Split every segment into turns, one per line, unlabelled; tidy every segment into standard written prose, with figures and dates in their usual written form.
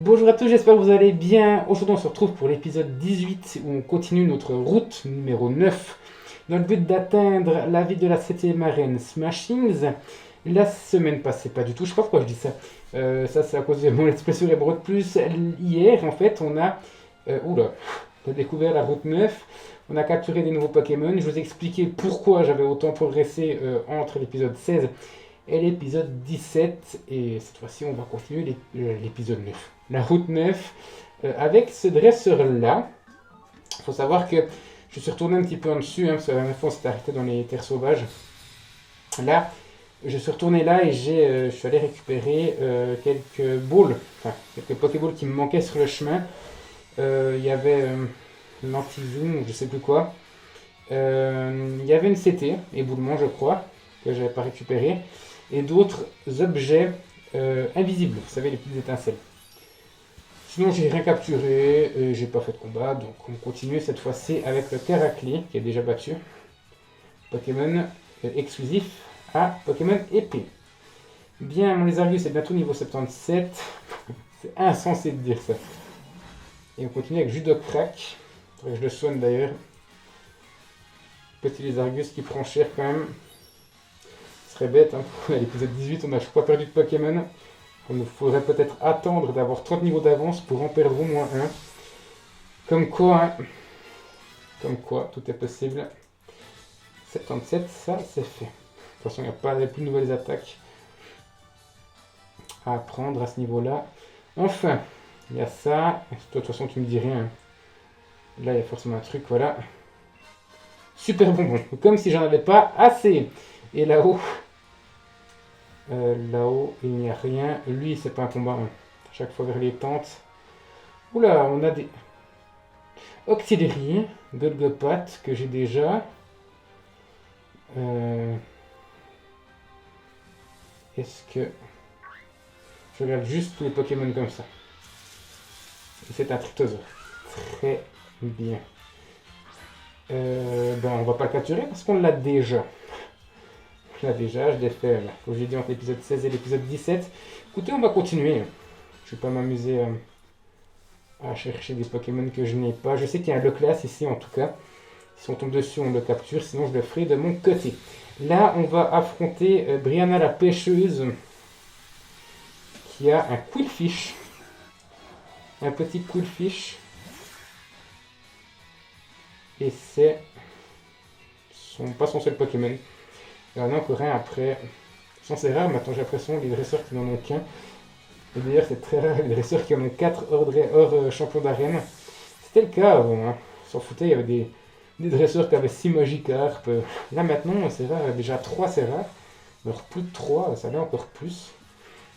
Bonjour à tous, j'espère que vous allez bien. Aujourd'hui, on se retrouve pour l'épisode 18 où on continue notre route numéro 9 dans le but d'atteindre la ville de la 7ème arène Smashings. La semaine passée, pas du tout, je sais pas pourquoi je dis ça. Ça, c'est à cause de mon let's play sur Emerald Plus. Hier, en fait, on a découvert la route 9. On a capturé des nouveaux Pokémon. Je vous ai expliqué pourquoi j'avais autant progressé entre l'épisode 16 et l'épisode 17. Et cette fois-ci, on va continuer l'épisode 9. La route 9 avec ce dresseur-là. Il faut savoir que je suis retourné un petit peu en dessus, parce que la dernière fois, on s'était arrêté dans les terres sauvages. Là, je suis retourné là et je suis allé récupérer quelques balls, enfin quelques Pokéballs qui me manquaient sur le chemin. Il y avait l'anti-zoom, je sais plus quoi. Il y avait une CT, éboulement je crois, que j'avais pas récupéré. Et d'autres objets invisibles, vous savez, les petites étincelles. Sinon, j'ai rien capturé et j'ai pas fait de combat, donc on continue cette fois-ci avec le Terraclé qui est déjà battu. Pokémon exclusif à Pokémon épée. Bien, mon Lézargus est bientôt niveau 77. C'est insensé de dire ça. Et on continue avec Judocrack. Faudrait que je le soigne d'ailleurs. Petit Lézargus qui prend cher quand même. Ce serait bête, hein. À l'épisode 18, on a je crois perdu de Pokémon. Il nous faudrait peut-être attendre d'avoir 30 niveaux d'avance pour en perdre au moins un. Comme quoi, hein. Comme quoi, tout est possible. 77, ça c'est fait. De toute façon, il n'y a pas de plus nouvelles attaques à apprendre à ce niveau-là. Enfin, il y a ça. De toute façon, tu me dis rien. Là, il y a forcément un truc, voilà. Super bonbon. Comme si j'en avais pas assez. Et là-haut, il n'y a rien. Lui, c'est pas un combat. Hein. Chaque fois vers les tentes. Oula, on a des Octillerie, Golgopat que j'ai déjà. Est-ce que je regarde juste tous les Pokémon comme ça? C'est un Tritoseur. Très bien. On va pas le capturer parce qu'on l'a déjà. Je l'ai fait, comme j'ai dit, entre l'épisode 16 et l'épisode 17. Écoutez, on va continuer. Je vais pas m'amuser à chercher des Pokémon que je n'ai pas. Je sais qu'il y a un Leclass ici en tout cas. Si on tombe dessus, on le capture. Sinon, je le ferai de mon côté. Là, on va affronter Brianna la pêcheuse qui a un Quillfish. Un petit Quillfish. Et c'est pas son seul Pokémon. Il y en a encore un après. C'est rare maintenant, j'ai l'impression, les dresseurs qui n'en ont qu'un. Et d'ailleurs, c'est très rare, les dresseurs qui en ont 4 hors champion d'arène. C'était le cas avant, hein. On s'en foutait, il y avait des dresseurs qui avaient 6 Magikarp. Là maintenant, c'est rare, déjà 3 c'est rare. Alors plus de 3, ça l'est encore plus.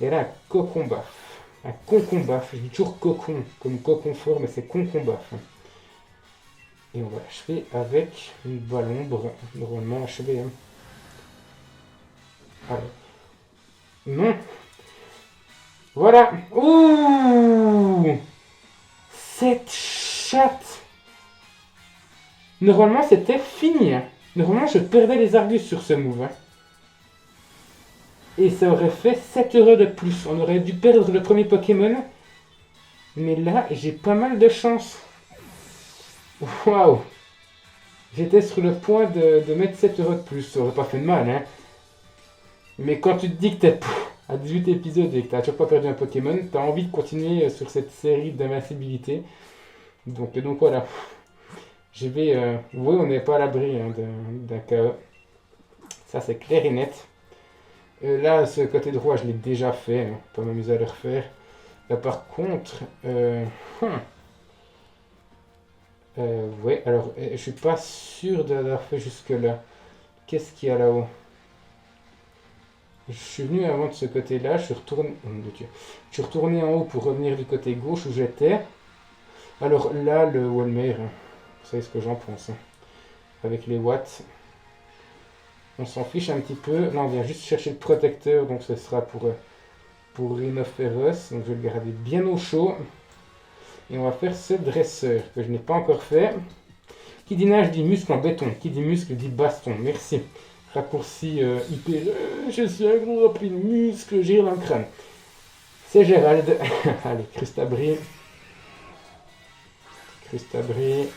Et là, un Cocombaf. Un Concombaf, je dis toujours cocon, comme coconfort, mais c'est Concombaf. Et on va achever avec une balle ombre, normalement achevé. Hein. Allez. Non. Voilà. Ouh. Cette chatte. Normalement, c'était fini. Hein. Normalement, je perdais les Argus sur ce move. Hein. Et ça aurait fait 7 heures de plus. On aurait dû perdre le premier Pokémon. Mais là, j'ai pas mal de chance. Waouh. J'étais sur le point de mettre 7 euros de plus. Ça aurait pas fait de mal, hein. Mais quand tu te dis que t'es à 18 épisodes et que t'as toujours pas perdu un Pokémon, t'as envie de continuer sur cette série d'invincibilité. Donc voilà. Je vais... Oui, on n'est pas à l'abri hein, d'un KO. Ça, c'est clair et net. Là, ce côté droit, je l'ai déjà fait. Hein. Pas m'amuser à le refaire. Là, par contre... ouais, alors, je suis pas sûr d'avoir fait jusque-là. Qu'est-ce qu'il y a là-haut? Je suis venu avant de ce côté-là, je suis retourné... Oh mon Dieu. Je suis retourné en haut pour revenir du côté gauche où j'étais. Alors là, le Walmer, hein, vous savez ce que j'en pense. Hein. Avec les watts, on s'en fiche un petit peu. Là, on vient juste chercher le protecteur, donc ce sera pour Rhinophéros. Donc je vais le garder bien au chaud. Et on va faire ce dresseur que je n'ai pas encore fait. Qui dit nage dit muscle en béton. Qui dit muscle dit baston. Merci. Raccourci hyper. Je suis un gros rempli de muscles, j'ai dans le crâne. C'est Gérald. Allez, Crustabri. Crustabri.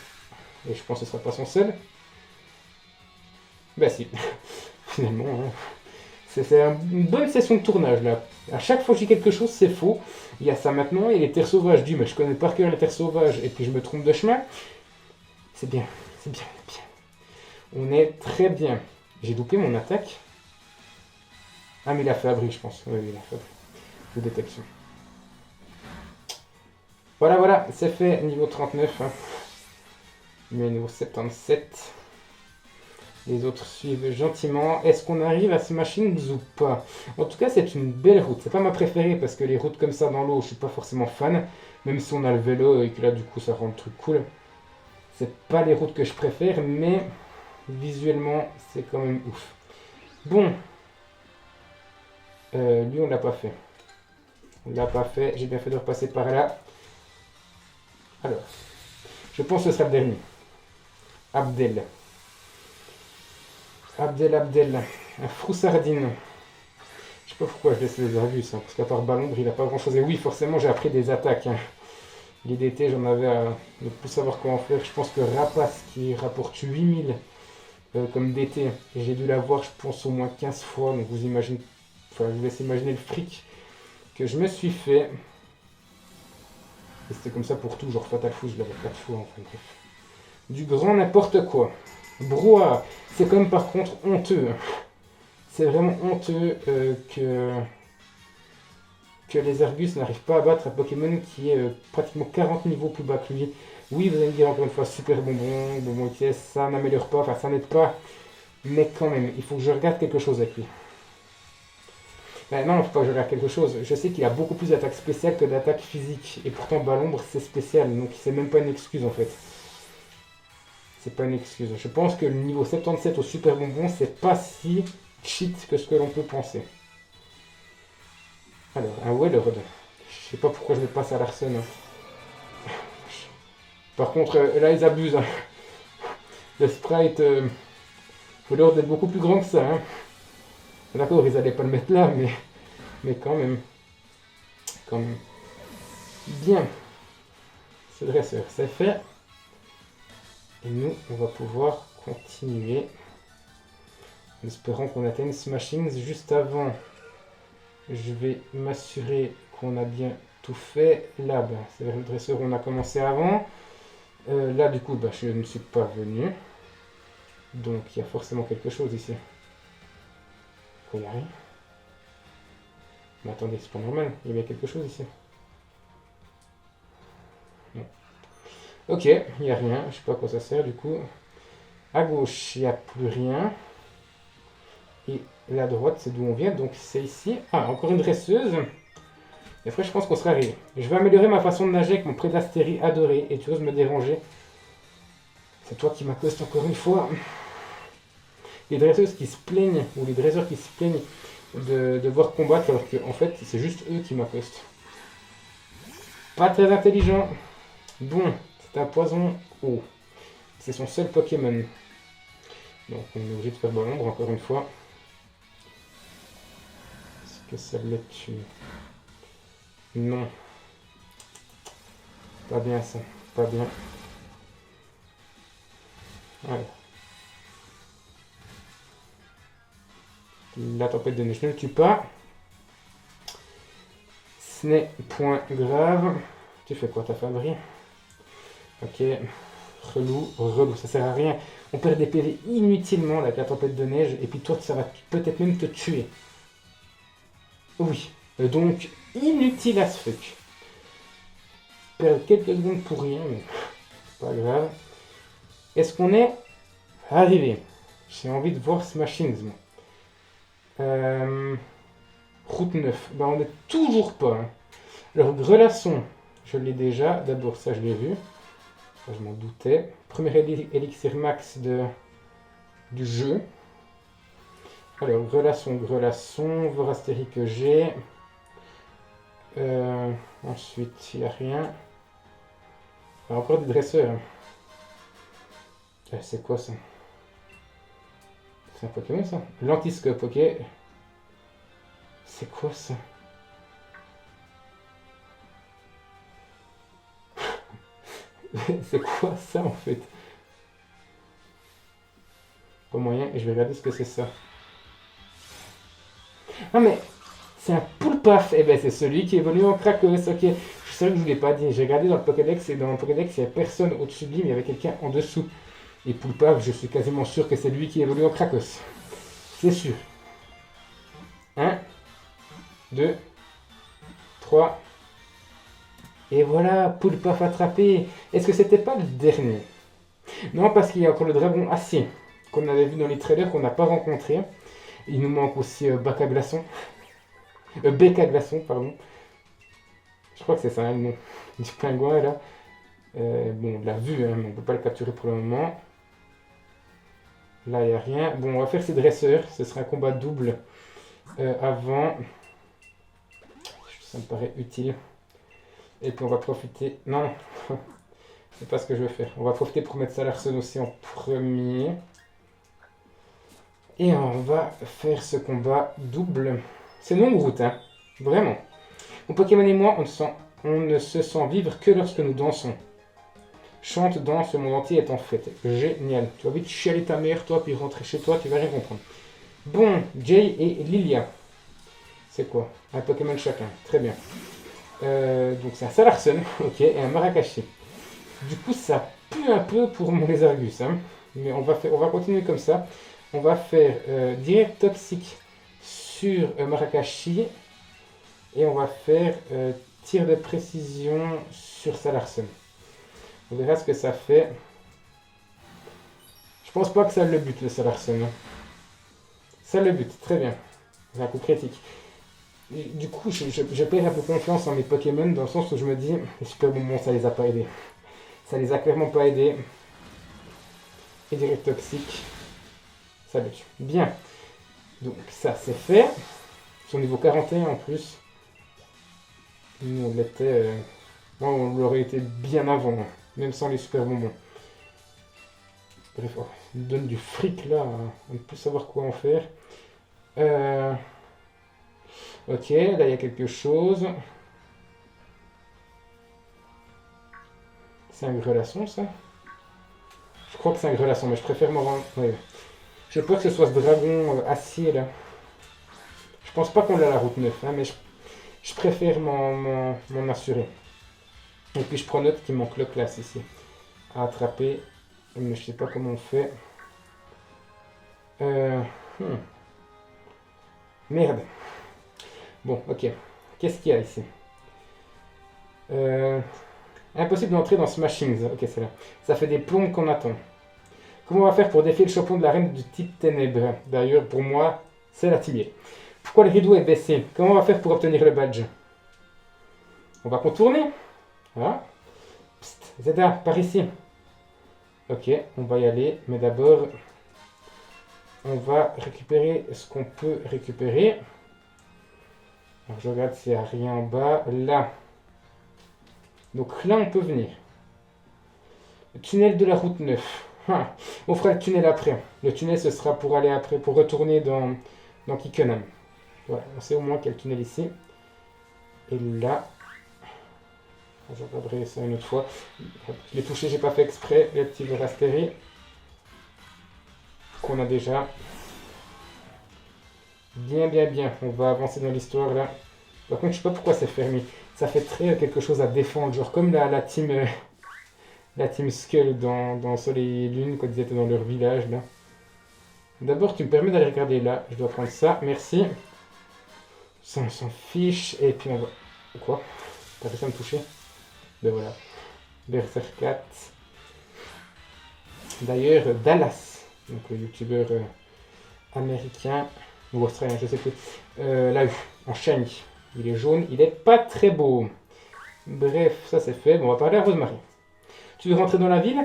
Et je pense que ce sera pas son seul. Bah si. Finalement, hein. C'est une bonne session de tournage là. À chaque fois que j'ai quelque chose, c'est faux. Il y a ça maintenant, et les terres sauvages. Mais je connais par cœur les terres sauvages, et puis je me trompe de chemin. C'est bien, c'est bien, c'est bien. On est très bien. J'ai loupé mon attaque. Ah, mais il a fait abri, je pense. Oui, il a fait abri. De détection. Voilà, voilà, c'est fait. Niveau 39. Hein. Mais niveau 77. Les autres suivent gentiment. Est-ce qu'on arrive à ce machine ou pas? En tout cas, c'est une belle route. C'est pas ma préférée parce que les routes comme ça dans l'eau, je suis pas forcément fan. Même si on a le vélo et que là, du coup, ça rend le truc cool. C'est pas les routes que je préfère, mais visuellement, c'est quand même ouf. Bon. Lui, on l'a pas fait. On l'a pas fait. J'ai bien fait de repasser par là. Alors, je pense que ce sera le dernier. Abdel. Abdel. Un froussardine. Je sais pas pourquoi je laisse les Argus, hein, parce qu'à part Ballon, il a pas grand chose. Et oui, forcément, j'ai appris des attaques. Hein. L'IDT, j'en avais à ne plus savoir comment faire. Je pense que Rapace, qui rapporte 8000 comme DT, et j'ai dû l'avoir, je pense, au moins 15 fois. Donc vous imaginez, enfin, je vous laisse imaginer le fric que je me suis fait. Et c'était comme ça pour tout, genre Fatal Full, je l'avais 4 fois, enfin bref. Du grand n'importe quoi. Brouhaha, c'est quand même par contre honteux. C'est vraiment honteux que les Argus n'arrivent pas à battre un Pokémon qui est pratiquement 40 niveaux plus bas que lui. Oui, vous allez me dire encore une fois, super bonbon XS, ça n'améliore pas, enfin ça n'aide pas. Mais quand même, il faut que je regarde quelque chose avec lui. Ben non, il ne faut pas que je regarde quelque chose. Je sais qu'il a beaucoup plus d'attaques spéciales que d'attaques physiques. Et pourtant, Ballombre, c'est spécial. Donc, c'est même pas une excuse, en fait. C'est pas une excuse. Je pense que le niveau 77 au super bonbon, c'est pas si cheat que ce que l'on peut penser. Alors, un Wellord. Je sais pas pourquoi je le passe à Larsen. Hein. Par contre, là, ils abusent. Hein. Le sprite, Wellord est beaucoup plus grand que ça. Hein. D'accord, ils allaient pas le mettre là, mais quand même. Quand même. Bien. Ce dresseur, c'est fait. Et nous, on va pouvoir continuer. En espérant qu'on atteigne Smashings. Juste avant, je vais m'assurer qu'on a bien tout fait. Là, ben, c'est le dresseur où on a commencé avant. Là, du coup, ben, je ne suis pas venu. Donc, il y a forcément quelque chose ici. Il n'y a rien. Mais attendez, c'est pas normal. Il y a bien quelque chose ici. Non. Ok, il n'y a rien. Je sais pas à quoi ça sert, du coup. À gauche, il n'y a plus rien. Et la droite, c'est d'où on vient. Donc, c'est ici. Ah, encore une dresseuse. Et après, je pense qu'on sera arrivé. Je vais améliorer ma façon de nager avec mon Prédastérie adoré. Et tu oses me déranger. C'est toi qui m'accoste encore une fois. Les dresseuses qui se plaignent, ou les dresseurs qui se plaignent de devoir combattre, alors qu'en fait, c'est juste eux qui m'accostent. Pas très intelligent. Bon, c'est un poison eau. C'est son seul Pokémon. Donc, on est obligé de faire Ballombre encore une fois. Est-ce que ça le tue? Non. Pas bien ça. Pas bien. Voilà. La tempête de neige ne le tue pas. Ce n'est point grave. Tu fais quoi, ta Fabri? Ok. Relou, ça sert à rien. On perd des PV inutilement avec la tempête de neige. Et puis toi, ça va peut-être même te tuer. Oui. Donc, inutile as fuck. Perdre quelques secondes pour rien, mais pas grave. Est-ce qu'on est arrivé? J'ai envie de voir Smashings, moi. Route 9. Ben, on n'est toujours pas. Hein. Alors, Grelasson, je l'ai déjà. D'abord, ça, je l'ai vu. Ça, je m'en doutais. Premier élixir max du jeu. Alors, Grelasson, Vorastérie que j'ai. Ensuite, il n'y a rien. Il y a encore des dresseurs. C'est quoi ça? C'est un Pokémon ça? Lentiscope, ok. C'est quoi ça? C'est quoi ça en fait? Pas moyen, et je vais regarder ce que c'est ça. Ah mais c'est un Poulpaf. Eh ben c'est celui qui évolue en Krakos. Ok. Je suis sûr que je ne vous l'ai pas dit. J'ai regardé dans le Pokédex et dans le Pokédex il n'y avait personne au-dessus de lui, mais il y avait quelqu'un en dessous. Et Poulpaf, je suis quasiment sûr que c'est lui qui évolue en Krakos. C'est sûr. Un, 2, 3. Et voilà, Poulpaf attrapé. Est-ce que c'était pas le dernier? Non, parce qu'il y a encore le dragon acier qu'on avait vu dans les trailers qu'on n'a pas rencontré. Il nous manque aussi Baka Glaçon. Beka Glaçon, pardon. Je crois que c'est ça hein, le nom du pingouin là. Bon, on l'a vu, hein, mais on ne peut pas le capturer pour le moment. Là, il n'y a rien. Bon, on va faire ces dresseurs. Ce sera un combat double avant. Ça me paraît utile. Et puis on va profiter. Non, c'est pas ce que je veux faire. On va profiter pour mettre Salarson aussi en premier. Et on va faire ce combat double. C'est longue route, hein. Vraiment. Mon Pokémon et moi, on ne se sent vivre que lorsque nous dansons. Chante, danse, le monde entier est en fête. Génial. Tu vas vite chialer ta mère, toi, puis rentrer chez toi, tu vas rien comprendre. Bon, Jay et Lilia. C'est quoi? Un Pokémon chacun. Très bien. Donc c'est un Salarson, ok, et un Marakashi. Du coup, ça pue un peu pour mon Lézargus, hein. Mais on va continuer comme ça. On va faire direct toxique sur Marakashi. Et on va faire tir de précision sur Salarson. On verra ce que ça fait. Je pense pas que ça le bute, le Salarson. Ça le bute, très bien. C'est un coup critique. Et du coup, je perds un peu confiance en mes Pokémon dans le sens où je me dis, les super bonbons, ça les a pas aidés. Ça les a clairement pas aidés. Et direct toxique, ça le tue. Bien. Donc ça, c'est fait. Son niveau 41 en plus. Nous, on l'était... Moi, on l'aurait été bien avant, hein, même sans les super bonbons. Bref, oh, il me donne du fric là, on ne peut savoir quoi en faire. Ok, là il y a quelque chose. C'est un grelasson ça? Je crois que c'est un grelasson, mais je préfère m'en rendre. Ouais. J'ai peur que ce soit ce dragon acier là. Je pense pas qu'on l'a à la route 9, hein, mais je préfère m'en assurer. Et puis je prends note qu'il manque le classe ici à attraper, mais je sais pas comment on fait. Merde. Bon, ok. Qu'est-ce qu'il y a ici? Impossible d'entrer dans Smashings. Ok, c'est là. Ça fait des plombes qu'on attend. Comment on va faire pour défier le champion de la reine du type ténèbres? D'ailleurs, pour moi, c'est la timier. Pourquoi le rideau est baissé? Comment on va faire pour obtenir le badge? On va contourner. Voilà. Psst, Zeda, par ici. Ok, on va y aller. Mais d'abord, on va récupérer ce qu'on peut récupérer. Alors, je regarde s'il n'y a rien en bas. Là. Donc là, on peut venir. Le tunnel de la route 9. Ah, on fera le tunnel après. Le tunnel, ce sera pour aller après, pour retourner dans Kikkoman. Voilà, on sait au moins qu'il y a le tunnel ici. Et là, je regarderai ça une autre fois. Je l'ai touché, j'ai pas fait exprès. Le petit Verastéry qu'on a déjà. Bien, bien, bien. On va avancer dans l'histoire là. Par contre, je sais pas pourquoi c'est fermé. Ça fait très quelque chose à défendre, genre comme la team Skull dans Soleil et Lune quand ils étaient dans leur village là. D'abord, tu me permets d'aller regarder là. Je dois prendre ça, merci. Ça, on s'en fiche. Et puis on va. Quoi? T'as réussi à me toucher? Ben voilà. Berserk 4. D'ailleurs, Dallas, donc le youtubeur américain ou australien, je sais plus, l'a eu en shiny. Il est jaune, il est pas très beau. Bref, ça c'est fait. Bon, on va parler à Rosemary. Tu veux rentrer dans la ville?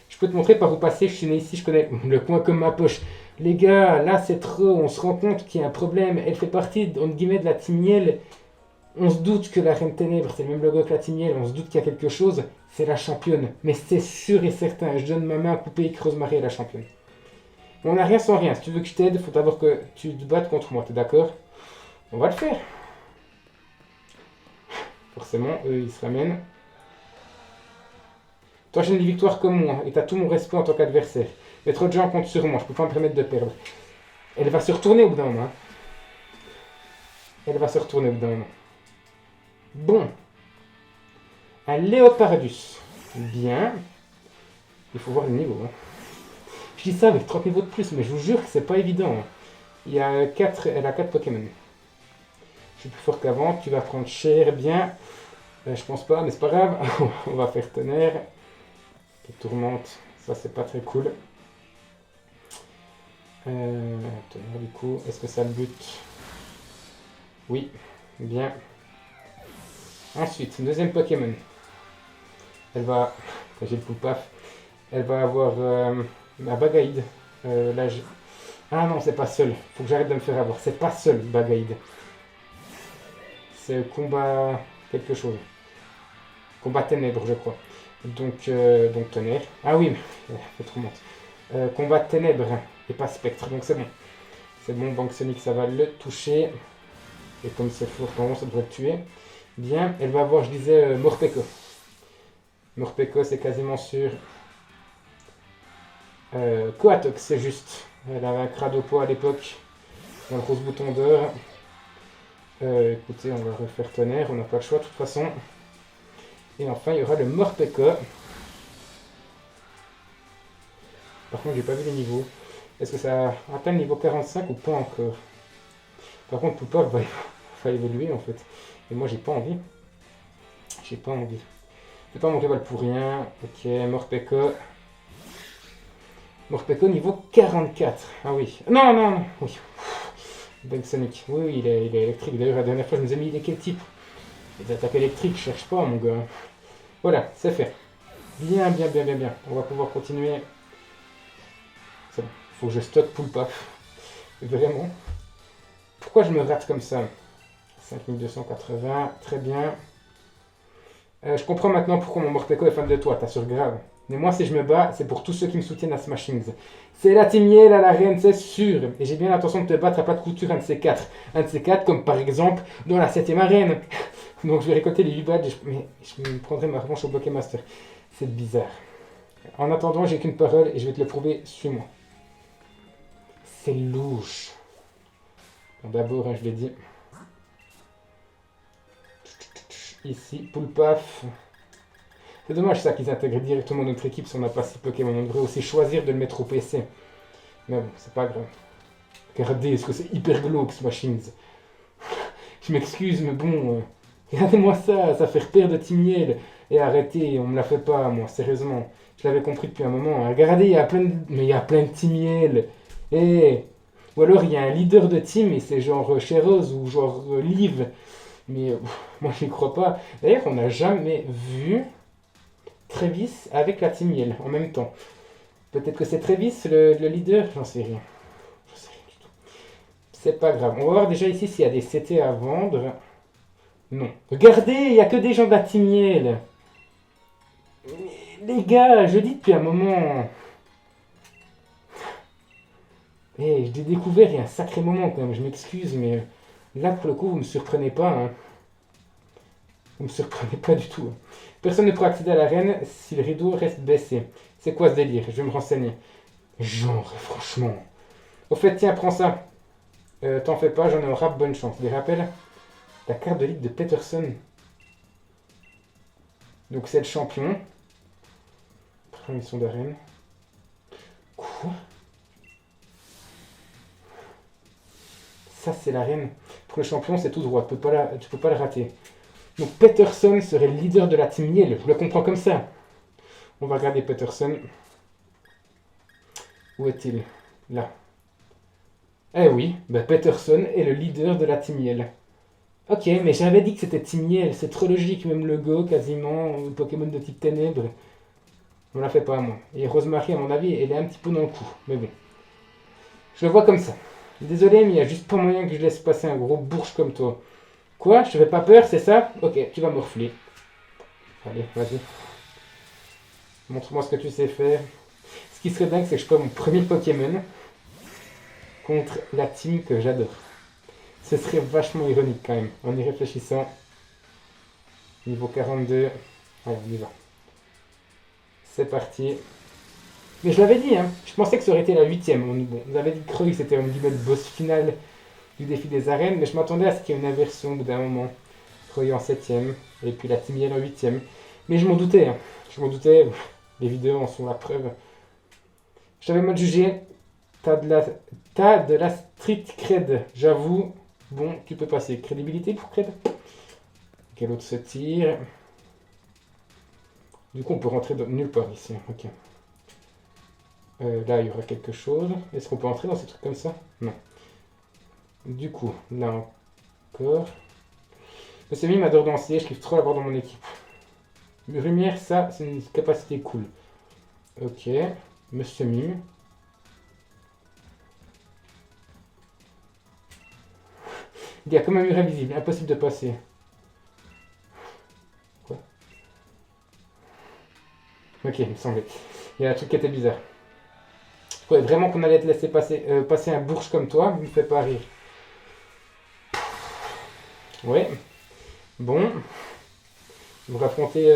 Je peux te montrer par où passer. Je suis né ici, je connais le coin comme ma poche. Les gars, là c'est trop. On se rend compte qu'il y a un problème. Elle fait partie, entre guillemets, de la team Miel. On se doute que la Reine Ténèbres, c'est le même logo que la team Miel. On se doute qu'il y a quelque chose. C'est la championne. Mais c'est sûr et certain. Je donne ma main à couper et que Rosemary est la championne. On n'a rien sans rien. Si tu veux que je t'aide, il faut d'abord que tu te battes contre moi. T'es d'accord? On va le faire. Forcément, eux, ils se ramènent. Toi, j'ai une victoire comme moi, et t'as tout mon respect en tant qu'adversaire. Mais trop de gens comptent sur moi, je peux pas me permettre de perdre. Elle va se retourner au bout d'un moment. Hein. Elle va se retourner au bout d'un moment. Bon. Un Léopardus. Bien. Il faut voir le niveau. Hein. Je dis ça avec 30 niveaux de plus, mais je vous jure que c'est pas évident. Hein. Elle a 4 Pokémon. Je suis plus fort qu'avant, tu vas prendre cher, bien. Je pense pas, mais c'est pas grave. On va faire tonnerre. Et tourmente, ça c'est pas très cool. Tonnerre du coup, est-ce que ça le bute? Oui, bien. Ensuite, deuxième Pokémon. Elle va... J'ai le Poulpaf. Elle va avoir la Bagaïde. Ah non, c'est pas seul. Faut que j'arrête de me faire avoir. C'est pas seul, Bagaïde. C'est combat quelque chose. Combat ténèbres, je crois. Donc tonnerre. Ah oui, mais fait trop monte. Combat ténèbres et pas spectre. Donc c'est bon. C'est bon, Banque Sonic, ça va le toucher. Et comme c'est fort, normalement ça devrait le tuer. Bien, elle va avoir, je disais, Morpeko. Morpeko, c'est quasiment sûr. Coatox, c'est juste. Elle avait un Cradopo à l'époque. Dans le rose bouton d'or. Écoutez, on va refaire tonnerre, on n'a pas le choix de toute façon. Et enfin, il y aura le Morpeko. Par contre, j'ai pas vu les niveaux. Est-ce que ça atteint le niveau 45 ou pas encore? Par contre, Poupov va évoluer en fait. Et moi, j'ai pas envie. J'ai pas envie. C'est pas mon rival pour rien. Ok, Morpeko. Morpeko niveau 44. Ah oui. Non, non, non. Oui. Bank Sonic. Oui, il est électrique. D'ailleurs, la dernière fois, je me suis mis, il est quel type? Les attaques électriques, je cherche pas, mon gars. Voilà, c'est fait. Bien, bien, bien, bien, bien. On va pouvoir continuer. C'est bon. Faut que je stocke Poulpaf. Vraiment. Pourquoi je me rate comme ça? 5280, très bien. Je comprends maintenant pourquoi mon Morpeko est fan de toi, t'as sur grave. Mais moi, si je me bats, c'est pour tous ceux qui me soutiennent à Smashings. C'est la Team Yell à l'arène, c'est sûr. Et j'ai bien l'intention de te battre à pas de couture, un de ces quatre. Un de ces quatre, comme par exemple dans la 7ème arène. Donc je vais récolter les 8 badges, mais je me prendrai ma revanche au Pokémaster. C'est bizarre. En attendant, j'ai qu'une parole et je vais te le prouver, suis-moi. C'est louche. Bon, d'abord, hein, je l'ai dit. Ici, Poulpaf. C'est dommage ça qu'ils intègrent directement notre équipe si on n'a pas 6 Pokémon. On devrait aussi choisir de le mettre au PC. Mais bon, c'est pas grave. Regardez, est-ce que c'est hyper glauque ce Machines? Je m'excuse, mais bon. Regardez-moi ça, ça fait repère de Timiel. Et arrêtez, on me la fait pas, moi, sérieusement. Je l'avais compris depuis un moment. Regardez, il y a plein de... Mais il y a plein de Timiel. Eh. Ou alors il y a un leader de team et c'est genre Cheros ou genre Liv. Mais moi je n'y crois pas. D'ailleurs, on n'a jamais vu Travis avec la Team Yell en même temps. Peut-être que c'est Travis le leader, j'en sais rien. J'en sais rien du tout. C'est pas grave. On va voir déjà ici s'il y a des CT à vendre. Non. Regardez, il n'y a que des gens de la Team Yell. Les gars, je dis depuis un moment. Je l'ai découvert il y a un sacré moment quand même, je m'excuse, mais là pour le coup vous me surprenez pas. Hein. Vous me surprenez pas du tout. Hein. Personne ne pourra accéder à l'arène si le rideau reste baissé. C'est quoi ce délire? Je vais me renseigner. Genre, franchement. Au fait, tiens, prends ça. T'en fais pas, j'en ai un rap, bonne chance. Des rappels? La carte de ligue de Peterson. Donc c'est le champion. Mission d'arène. Quoi? Ça c'est l'arène. Pour le champion, c'est tout droit. Tu peux pas le rater. Donc Peterson serait le leader de la Team Yell. Je le comprends comme ça. On va regarder Peterson. Où est-il? Là. Eh oui, Peterson est le leader de la Team Yell. Ok, mais j'avais dit que c'était Team Yell. C'est trop logique, même le Go, quasiment. Pokémon de type ténèbres. On la fait pas, moi. Et Rosemary, à mon avis, elle est un petit peu dans le coup. Mais bon. Je le vois comme ça. Désolé, mais il n'y a juste pas moyen que je laisse passer un gros bourge comme toi. Quoi? Je te fais pas peur, c'est ça? Ok, tu vas morfler. Allez, vas-y. Montre-moi ce que tu sais faire. Ce qui serait dingue, c'est que je prenne mon premier Pokémon contre la team que j'adore. Ce serait vachement ironique quand même, en y réfléchissant. Niveau 42. Allez, on y va. C'est parti. Mais je l'avais dit, hein. Je pensais que ça aurait été la 8ème. Bon, vous avez dit que Croix c'était le boss final du défi des arènes, mais je m'attendais à ce qu'il y ait une inversion au bout d'un moment. Croix en 7ème, et puis la Timiel en 8ème. Mais je m'en doutais, hein. Je m'en doutais, les vidéos en sont la preuve. Je t'avais mal jugé. T'as de la street cred, j'avoue. Bon, tu peux passer. Crédibilité pour cred. Quel autre se tire? Du coup, on peut rentrer nulle part ici. Ok. Là, il y aura quelque chose. Est-ce qu'on peut entrer dans ces trucs comme ça? Non. Du coup, là encore. Monsieur Mime adore danser, je kiffe trop l'avoir dans mon équipe. Lumière, ça, c'est une capacité cool. Ok. Monsieur Mime. Il y a comme un mur invisible, impossible de passer. Quoi? Ok, il me semblait. Il y a un truc qui était bizarre. Je croyais vraiment qu'on allait te laisser passer un bourge comme toi, mais il me fait pas rire. Ouais. Bon. Vous affrontez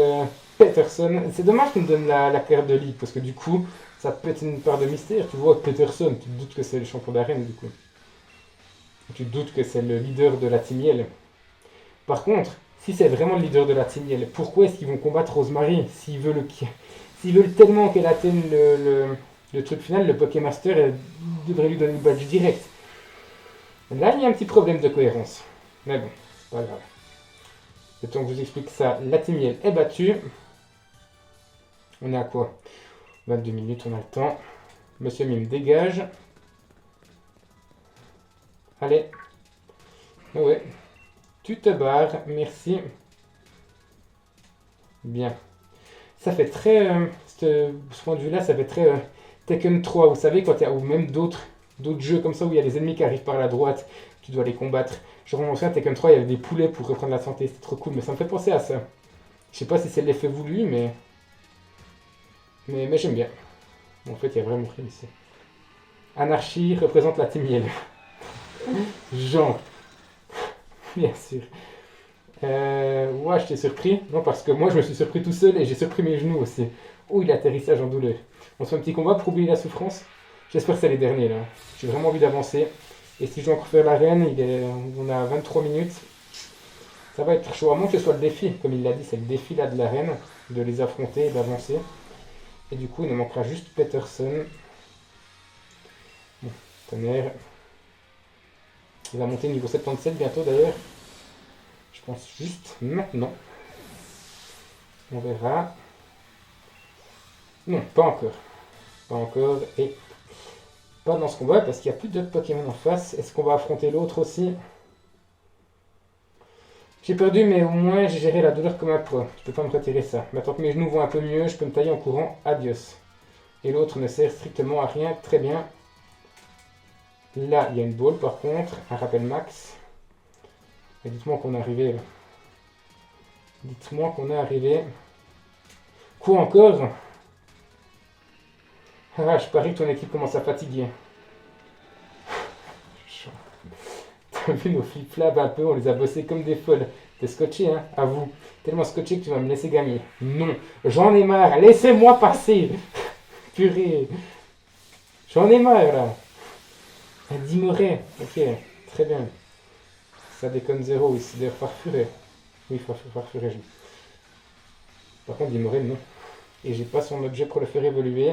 Peterson. C'est dommage qu'il me donne la carte de ligue, parce que du coup, ça peut être une part de mystère. Tu vois, Peterson, tu te doutes que c'est le champion d'arène, du coup. Tu te doutes que c'est le leader de la Team Yell. Par contre, si c'est vraiment le leader de la Team Yell, pourquoi est-ce qu'ils vont combattre Rosemary s'ils veulent tellement qu'elle atteigne le truc final, le Pokémaster devrait lui donner le badge direct. Là, il y a un petit problème de cohérence. Mais bon, c'est pas grave. Le temps que je vous explique ça, la Team Yell est battue. On est à quoi? 22 minutes, on a le temps. Monsieur Mime dégage. Allez. Ouais. Tu te barres, merci. Bien. Ça fait très... ce point de vue-là, ça fait très Tekken 3. Vous savez, quand il y a, ou même d'autres jeux comme ça, où il y a des ennemis qui arrivent par la droite, tu dois les combattre. Je me souviens, Tekken 3, il y avait des poulets pour reprendre la santé. C'était trop cool, mais ça me fait penser à ça. Je sais pas si c'est l'effet voulu, mais j'aime bien. En fait, il y a vraiment rien ici. Anarchie représente la Team Yell. Jean. Bien sûr. Ouais, je t'ai surpris. Non, parce que moi, je me suis surpris tout seul et j'ai surpris mes genoux aussi. Oh, il a atterrissage en douleur. On se fait un petit combat pour oublier la souffrance. J'espère que c'est les derniers, là. J'ai vraiment envie d'avancer. Et si je dois encore faire l'arène, on a 23 minutes. Ça va être chaud, à moins que ce soit le défi. Comme il l'a dit, c'est le défi là de l'arène, de les affronter et d'avancer. Et du coup, il nous manquera juste Peterson. Bon, tonnerre. Il va monter niveau 77 bientôt d'ailleurs. Je pense juste maintenant. On verra. Non, pas encore. Pas encore. Et pas dans ce combat parce qu'il n'y a plus d'autres Pokémon en face. Est-ce qu'on va affronter l'autre aussi? J'ai perdu, mais au moins j'ai géré la douleur comme un pro. Je peux pas me retirer ça. Maintenant que mes genoux vont un peu mieux, je peux me tailler en courant. Adios. Et l'autre ne sert strictement à rien. Très bien. Là, il y a une balle par contre. Un rappel max. Et dites-moi qu'on est arrivé là. Dites-moi qu'on est arrivé. Quoi encore? Ah, je parie que ton équipe commence à fatiguer. T'as vu nos flip-flaps un peu, on les a bossés comme des folles. T'es scotché, hein, à vous. Tellement scotché que tu vas me laisser gagner. Non, j'en ai marre, laissez-moi passer. Purée. J'en ai marre, là. Dimoré, ok, très bien. Ça déconne zéro ici, d'ailleurs Farfuré. Oui, Farfuré. Par contre, Dimoré, non. Et j'ai pas son objet pour le faire évoluer.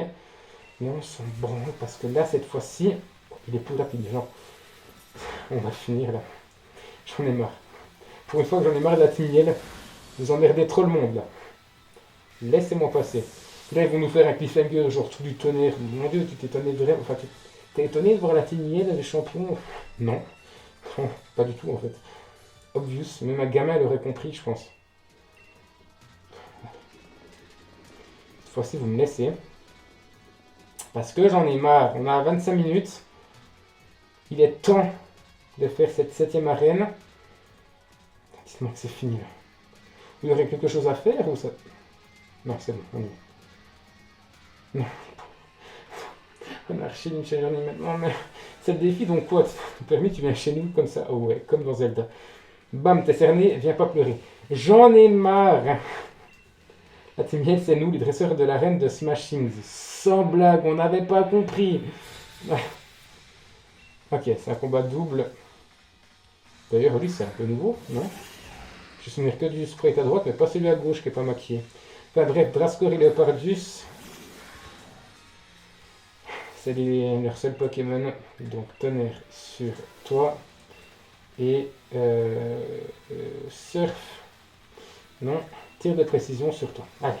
Mais on s'en branle parce que là, cette fois-ci, il est plus rapide. Genre, on va finir là. J'en ai marre. Pour une fois que j'en ai marre de la Team Yell, vous emmerdez trop le monde là. Laissez-moi passer. Là, ils vont nous faire un cliffhanger, genre tout du tonnerre. Mon dieu, tu t'es étonné de vraiment. Enfin, tu t'es étonné de voir la Team Yell, les champions? Non. Non, pas du tout en fait. Obvious. Même un gamin l'aurait compris, je pense. Cette fois-ci, vous me laissez. Parce que j'en ai marre. On a 25 minutes. Il est temps de faire cette 7ème arène. Dites-moi que c'est fini là. Vous aurez quelque chose à faire ou ça? Non, c'est bon, on y est. Non. On a archi une journée maintenant, mais c'est le défi, donc quoi? Tu permis, tu viens chez nous comme ça. Oh ouais, comme dans Zelda. Bam, t'es cerné, viens pas pleurer. J'en ai marre. La Team Yell, c'est nous, les dresseurs de l'arène de Smashing. Sans blague, on n'avait pas compris. Ok, c'est un combat double. D'ailleurs, lui, c'est un peu nouveau, non? Je me souviens que du sprite à droite, mais pas celui à gauche qui est pas maquillé. Enfin bref, Draskor et Leopardus, c'est leur seul Pokémon. Donc tonnerre sur toi. Et surf. Non, tir de précision sur toi. Allez,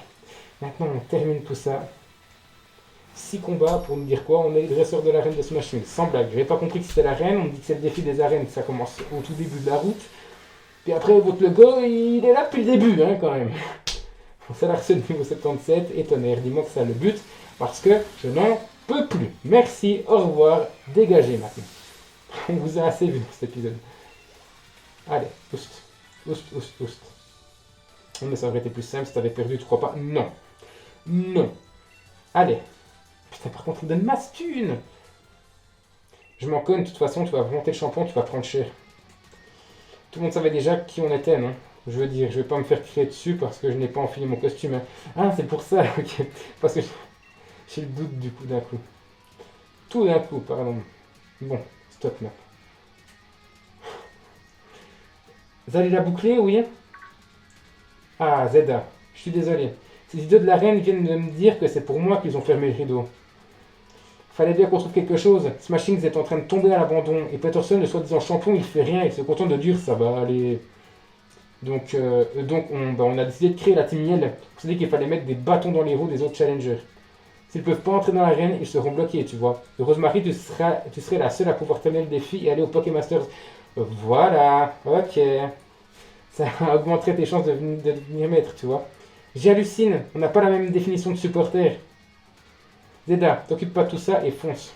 maintenant on termine tout ça. 6 combats pour nous dire quoi? On est les dresseurs de l'arène de Smashing. Sans blague, j'avais pas compris que c'était l'arène. On me dit que c'est le défi des arènes, ça commence au tout début de la route. Puis après, votre logo, il est là depuis le début, hein, quand même. Salarceux niveau 77 et tonnerre, dis-moi que ça le but, parce que je n'en peux plus. Merci, au revoir, dégagez maintenant. On vous a assez vu dans cet épisode. Allez, oust, oust, oust, oust. Mais ça aurait été plus simple si t'avais perdu, tu crois pas? Non. Non. Allez. Putain, par contre, il donne masse thune. Je m'en conne, de toute façon, tu vas monter le champion, tu vas prendre cher. Tout le monde savait déjà qui on était, non? Je veux dire, je vais pas me faire crier dessus parce que je n'ai pas enfilé mon costume. Hein. Ah, c'est pour ça, ok. Parce que j'ai le doute du coup d'un coup. Tout d'un coup, pardon. Bon, stop maintenant. Vous allez la boucler, oui? Ah, Zeda, je suis désolé. Ces idiots de la reine viennent de me dire que c'est pour moi qu'ils ont fermé le rideau. Fallait bien qu'on trouve quelque chose. Smashings est en train de tomber à l'abandon. Et Peterson, le soi-disant champion, il fait rien. Il se contente de dire ça va aller. Donc on a décidé de créer la Team Yell. On s'est dit qu'il fallait mettre des bâtons dans les roues des autres challengers. S'ils peuvent pas entrer dans l'arène, ils seront bloqués, tu vois. Et Rosemary, tu serais la seule à pouvoir terminer le défi et aller au Pokémon Masters. Voilà, ok. Ça augmenterait tes chances de venir maître, tu vois. J'hallucine, on n'a pas la même définition de supporter. Zeda, t'occupe pas de tout ça et fonce.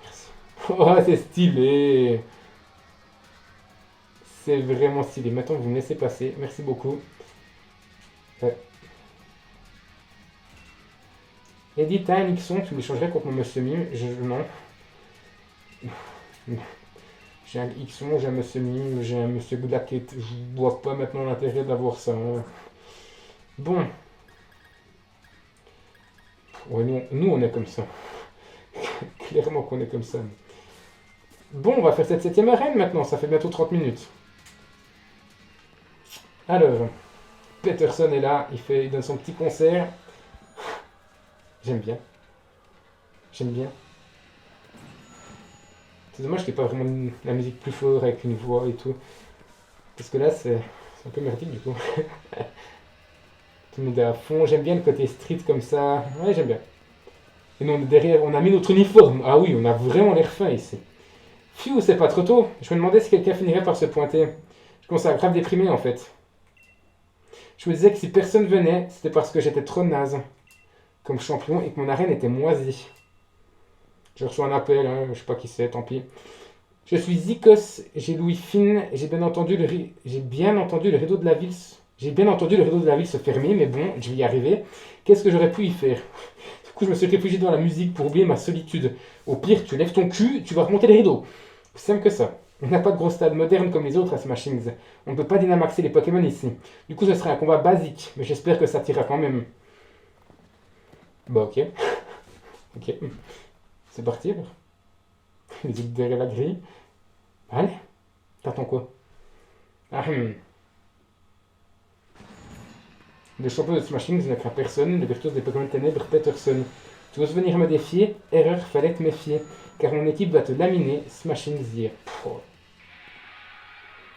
Merci. Oh, c'est stylé. C'est vraiment stylé. Maintenant, vous me laissez passer. Merci beaucoup. Edith, t'as un Nixon, tu me l'échangerais contre mon Monsieur Mime? Non. J'ai un Xon, j'ai un Monsieur Mime, j'ai un Monsieur Blackett. Je vois pas maintenant l'intérêt d'avoir ça. Hein. Bon. Ouais, nous, on est comme ça. Clairement qu'on est comme ça. Bon, on va faire cette 7ème arène maintenant. Ça fait bientôt 30 minutes. Alors, Peterson est là. Il donne son petit concert. J'aime bien. J'aime bien. C'est dommage qu'il n'y ait pas vraiment la musique plus fort avec une voix et tout. Parce que là, c'est un peu merdique du coup. Tout le monde est à fond. J'aime bien le côté street comme ça. Ouais, j'aime bien. Et nous, on est derrière, on a mis notre uniforme. Ah oui, on a vraiment l'air fin ici. Phew, c'est pas trop tôt. Je me demandais si quelqu'un finirait par se pointer. Je commençais à grave déprimer en fait. Je me disais que si personne venait, c'était parce que j'étais trop naze comme champion et que mon arène était moisie. J'ai reçu un appel, hein, je sais pas qui c'est, tant pis. Je suis Zikos, j'ai Louis Finn, j'ai bien entendu le rideau de la ville. J'ai bien entendu le rideau de la ville se fermer, mais bon, je vais y arriver. Qu'est-ce que j'aurais pu y faire? Du coup, je me suis réfugié dans la musique pour oublier ma solitude. Au pire, tu lèves ton cul, tu vas remonter les rideaux. C'est simple que ça. On n'a pas de gros stade moderne comme les autres à Smashings. On ne peut pas dynamaxer les Pokémon ici. Du coup, ce serait un combat basique, mais j'espère que ça tirera quand même. Bah ok. Ok. C'est parti. Les autres derrière la grille. Allez. T'attends quoi? Le champion de Smashings ne craint personne, le virtuose des Pokémon ténèbres Peterson. Tu oses venir me défier? Erreur, fallait te méfier. Car mon équipe va te laminer, Smashings hier.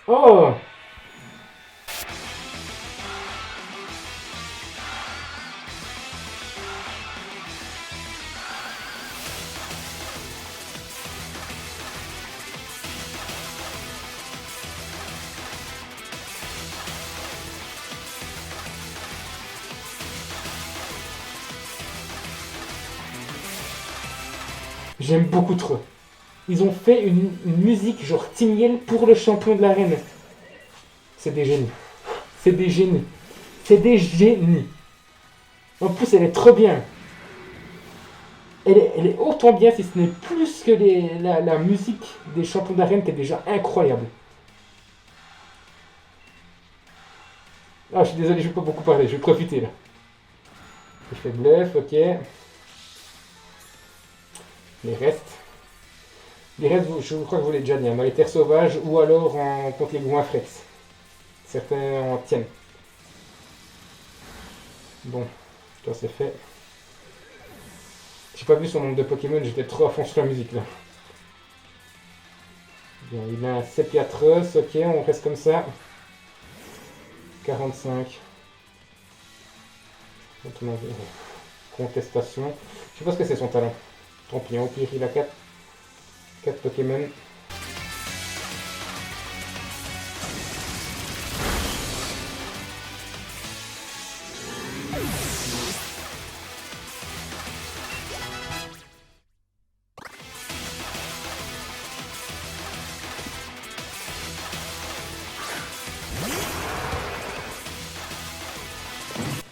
Oh! J'aime beaucoup trop. Ils ont fait une musique genre Team Yell pour le champion de l'arène. C'est des génies. C'est des génies. C'est des génies. En plus, elle est trop bien. Elle est autant bien, si ce n'est plus que la musique des champions d'arène qui est déjà incroyable. Ah, je suis désolé, je vais pas beaucoup parler, je vais profiter là. Je fais bluff, ok. Les restes. Les restes, je crois que vous l'avez déjà dit, hein, dans les terres sauvages ou alors contre les goinfrex. Certains en tiennent. Bon, toi c'est fait. J'ai pas vu son nombre de Pokémon, j'étais trop à fond sur la musique là. Bien, il a un Sepiatros, ok, on reste comme ça. 45. Contestation. Je sais pas ce que c'est son talent. Tant pis, au pire il a 4 Pokémon.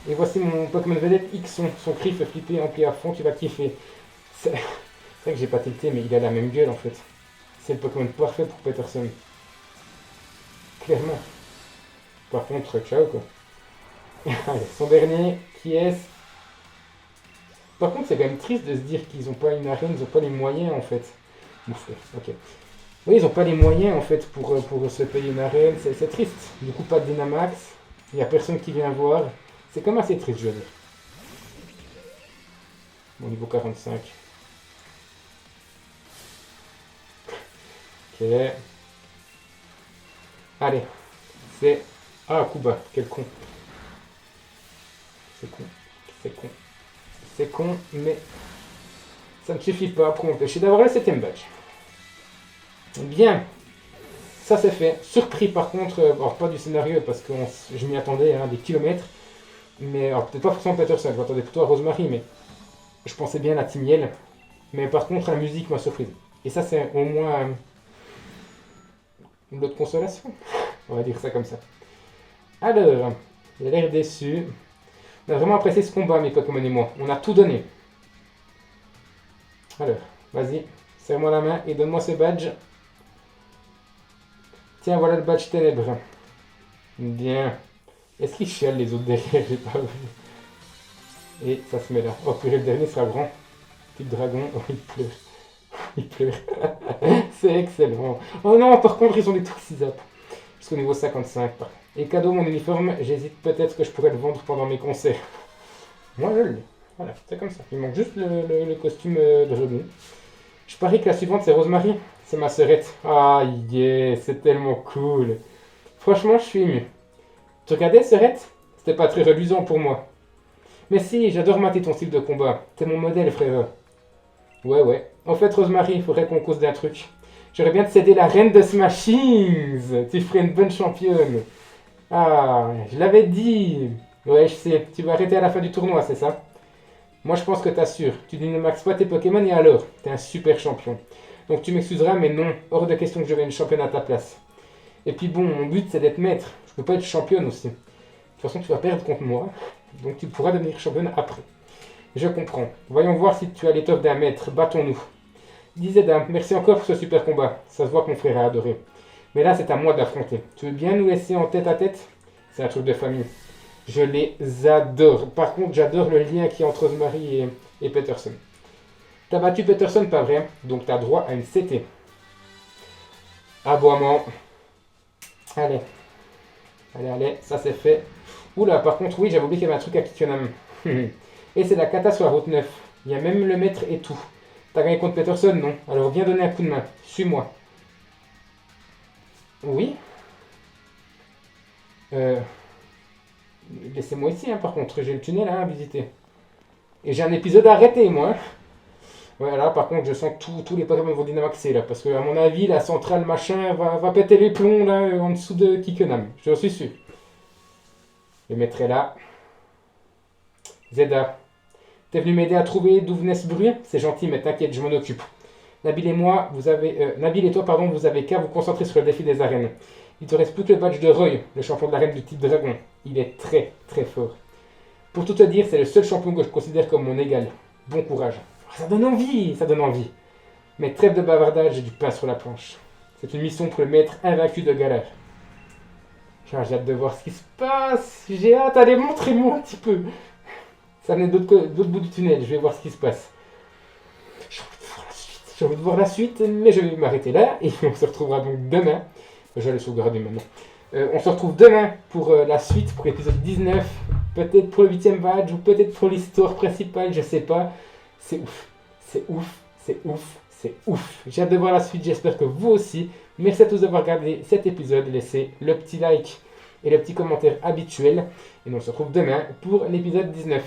Et voici mon Pokémon vedette Ixon, son cri fait flipper, ampli à fond, tu vas kiffer. C'est vrai que j'ai pas tilté, mais il a la même gueule en fait. C'est le Pokémon parfait pour Peterson. Clairement. Par contre, ciao quoi. Allez, son dernier, qui est... Par contre, c'est quand même triste de se dire qu'ils ont pas une arène, ils ont pas les moyens en fait. Ouf, ok. Oui, ils ont pas les moyens en fait pour se payer une arène, c'est triste. Du coup, pas de Dynamax, il y a personne qui vient voir. C'est quand même assez triste, je veux dire. Bon, niveau 45. Ok. Allez. C'est... Ah, Kuba, quel con. C'est con. C'est con. C'est con, mais... Ça ne suffit pas pour m'empêcher d'avoir le 7ème badge. Bien. Ça c'est fait. Surpris par contre, alors pas du scénario parce que je m'y attendais des kilomètres. Mais alors peut-être pas forcément Peterson, je m'attendais plutôt à Rosemary, mais je pensais bien à Timiel. Mais par contre la musique m'a surprise. Et ça c'est au moins une autre consolation. On va dire ça comme ça. Alors, il a l'air déçu. On a vraiment apprécié ce combat, mes Pokémon et moi. On a tout donné. Alors, vas-y, serre-moi la main et donne-moi ce badge. Tiens, voilà le badge ténèbres. Bien. Est-ce qu'ils chialent les autres derrière? J'ai pas vu. Et ça se met là. Oh purée, le dernier sera grand. Petit dragon. Oh, il pleure. Il pleure. C'est excellent. Oh non, par contre, ils ont des Toxizap. Jusqu'au niveau 55. Et cadeau, mon uniforme, j'hésite peut-être que je pourrais le vendre pendant mes concerts. Moi, je l'ai. Voilà, c'est comme ça. Il manque juste le costume de rebond. Je parie que la suivante, c'est Rosemary. C'est ma sœurette. Ah, yeah, c'est tellement cool. Franchement, je suis ému. Tu regardais, sœurette? C'était pas très reluisant pour moi. Mais si, j'adore mater ton style de combat. T'es mon modèle, frère. Ouais. En fait, Rosemary, il faudrait qu'on cause d'un truc. J'aurais bien te céder la reine de Smashings. Tu ferais une bonne championne. Ah, je l'avais dit. Ouais, je sais. Tu vas arrêter à la fin du tournoi, c'est ça? Moi, je pense que t'assures. Tu ne maxes pas tes Pokémon et alors? T'es un super champion. Donc tu m'excuseras, mais non, hors de question que je devienne championne à ta place. Et puis bon, mon but, c'est d'être maître. Je peux pas être championne aussi. De toute façon, tu vas perdre contre moi. Donc tu pourras devenir championne après. Je comprends. Voyons voir si tu as l'étoffe d'un maître. Battons-nous. Disait Dame, merci encore pour ce super combat. Ça se voit que mon frère a adoré. Mais là, c'est à moi d'affronter. Tu veux bien nous laisser en tête à tête? C'est un truc de famille. Je les adore. Par contre, j'adore le lien qui est entre Rosemary et Peterson. T'as battu Peterson, pas vrai? Donc t'as droit à une CT. Aboiement. Allez. Allez, ça c'est fait. Oula, par contre, oui, j'avais oublié qu'il y avait un truc à Kikionam. Et c'est la cata sur la route 9. Il y a même le maître et tout. T'as gagné contre Peterson, non? Alors viens donner un coup de main. Suis-moi. Oui. Laissez-moi ici, par contre. J'ai le tunnel à visiter. Et j'ai un épisode à arrêter, moi. Ouais, là, par contre, je sens tous les Pokémon vont dynamaxer, là. Parce que, à mon avis, la centrale machin va péter les plombs, là, en dessous de Kikionam. Je suis sûr. Je le mettrai là. Zeda. T'es venu m'aider à trouver d'où venait ce bruit? C'est gentil, mais t'inquiète, je m'en occupe. Nabil et toi, vous avez qu'à vous concentrer sur le défi des arènes. Il te reste plus que le badge de Roy, le champion de l'arène du type dragon. Il est très, très fort. Pour tout te dire, c'est le seul champion que je considère comme mon égal. Bon courage. Ça donne envie, ça donne envie. Mais trêve de bavardage et du pain sur la planche. C'est une mission pour le maître invaincu de galère. Genre, j'ai hâte de voir ce qui se passe. J'ai hâte, allez, montrez-moi un petit peu. Ça venait d'autre bout du tunnel, je vais voir ce qui se passe. J'ai envie de voir la suite, mais je vais m'arrêter là et on se retrouvera donc demain. Je vais le sauvegarder maintenant. On se retrouve demain pour la suite, pour l'épisode 19. Peut-être pour le 8ème badge ou peut-être pour l'histoire principale, je sais pas. C'est ouf, c'est ouf, c'est ouf, c'est ouf. J'ai hâte de voir la suite, j'espère que vous aussi. Merci à tous d'avoir regardé cet épisode. Laissez le petit like et le petit commentaire habituel. Et on se retrouve demain pour l'épisode 19.